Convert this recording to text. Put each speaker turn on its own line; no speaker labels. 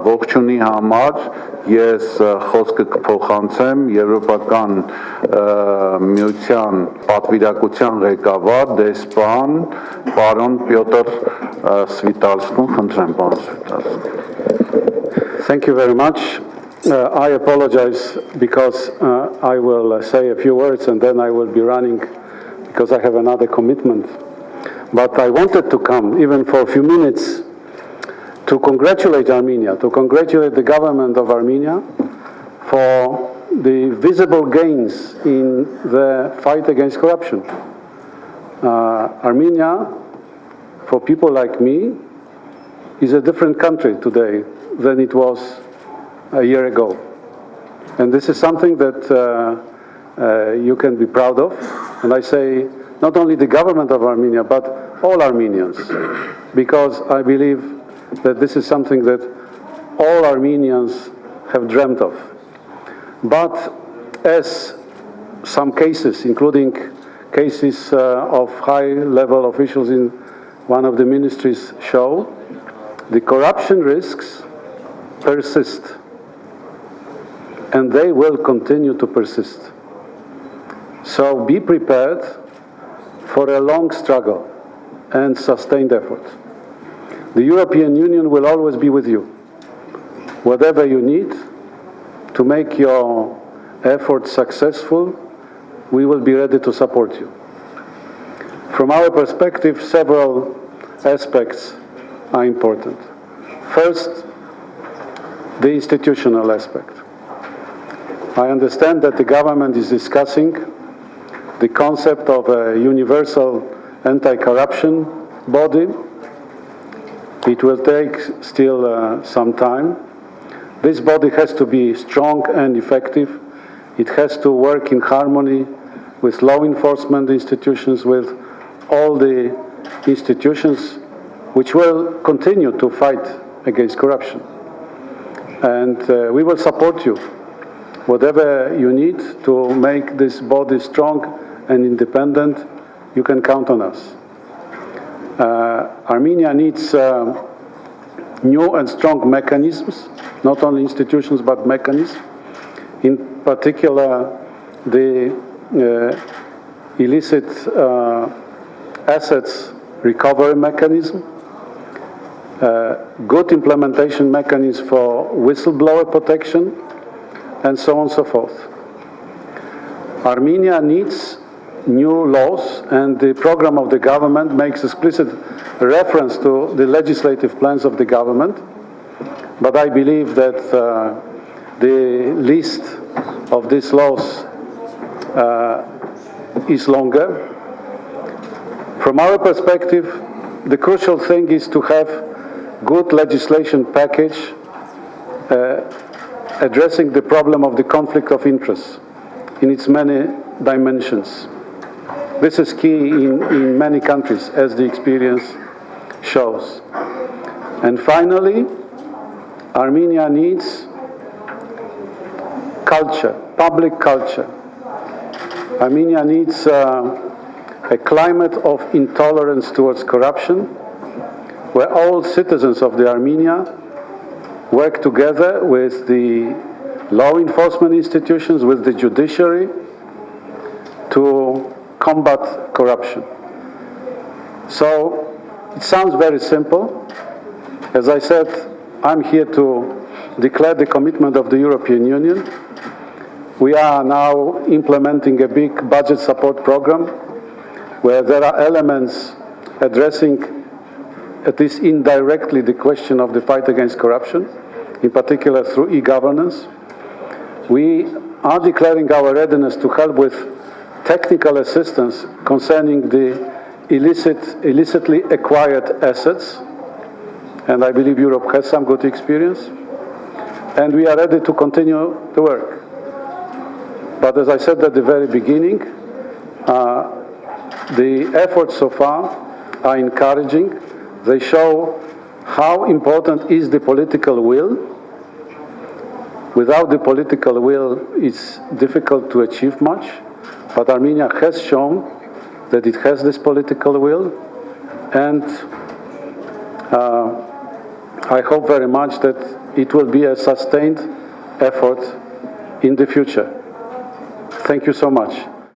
ողջունի համար ես խոսքը կփոխանցեմ Եվրոպական միության պատվիրակության ղեկավար դեսպան պարոն Պյոտր Սվիտալսկուն, խնդրեմ պարոն Սվիտալսկի.
Thank you very much. I apologize because I will say a few words and then I will be running because I have another commitment. But I wanted to come, even for a few minutes, to congratulate Armenia, to congratulate the government of Armenia for the visible gains in the fight against corruption. Armenia, for people like me, is a different country today than it was a year ago. And this is something that you can be proud of. And I say not only the government of Armenia, but all Armenians, because I believe that this is something that all Armenians have dreamt of. But as some cases, including cases of high-level officials in one of the ministries show, the corruption risks persist, and they will continue to persist. So be prepared for a long struggle and sustained effort. The European Union will always be with you. Whatever you need to make your efforts successful, we will be ready to support you. From our perspective, several aspects are important. First, the institutional aspect. I understand that the government is discussing the concept of a universal anti-corruption body. It will take still some time. This body has to be strong and effective. It has to work in harmony with law enforcement institutions, with all the institutions which will continue to fight against corruption. And we will support you. Whatever you need to make this body strong and independent, you can count on us. Armenia needs new and strong mechanisms, not only institutions but mechanisms. In particular, the illicit assets recovery mechanism, good implementation mechanism for whistleblower protection, and so on and so forth. Armenia needs new laws, and the program of the government makes explicit reference to the legislative plans of the government. But I believe that the list of these laws is longer. From our perspective, the crucial thing is to have good legislation package addressing the problem of the conflict of interest in its many dimensions. This is key in many countries, as the experience shows. And finally, Armenia needs culture, public culture. Armenia needs a climate of intolerance towards corruption, where all citizens of the Armenia work together with the law enforcement institutions, with the judiciary, to combat corruption. So it sounds very simple. As I said, I'm here to declare the commitment of the European Union. We are now implementing a big budget support program where there are elements addressing, at least indirectly, the question of the fight against corruption, in particular through e-governance. We are declaring our readiness to help with technical assistance concerning the illicitly acquired assets, and I believe Europe has some good experience, and we are ready to continue the work. But as I said at the very beginning, the efforts so far are encouraging. They show how important is the political will. Without the political will, it's difficult to achieve much. But Armenia has shown that it has this political will, and I hope very much that it will be a sustained effort in the future. Thank you so much.